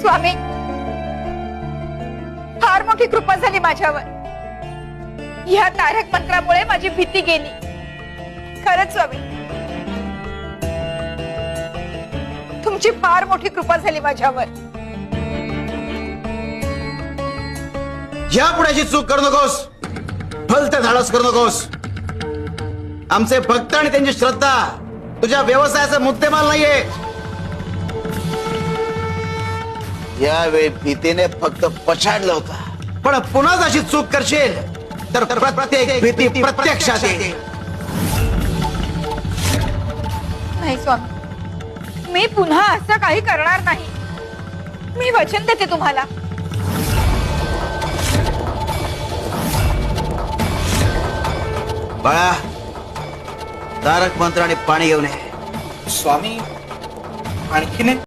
स्वामी, फार मोठी कृपा झाली माझ्यावर. या तारक मंत्रामुळे माझी भीती गेली. खरंच स्वामी, तुमची फार मोठी कृपा झाली माझ्यावर. या पुढे चूक करू नकोस, भलतं धाडस करू नकोस. आमचे भक्त आणि त्यांची श्रद्धा तुझ्या व्यवसायाचा मुद्देमाल नाहीये. यावेळी भीतीने फक्त पछाडलं होतं, पण पुन्हा अशी चूक करशील तर प्रत्येक भीती प्रत्यक्षात येईल. नाही स्वामी, मी पुन्हा असं काही करणार नाही. मी वचन देते तुम्हाला. बाळा, तारक मंत्र आणि पाणी घेऊन ये. स्वामी, आणखीन एक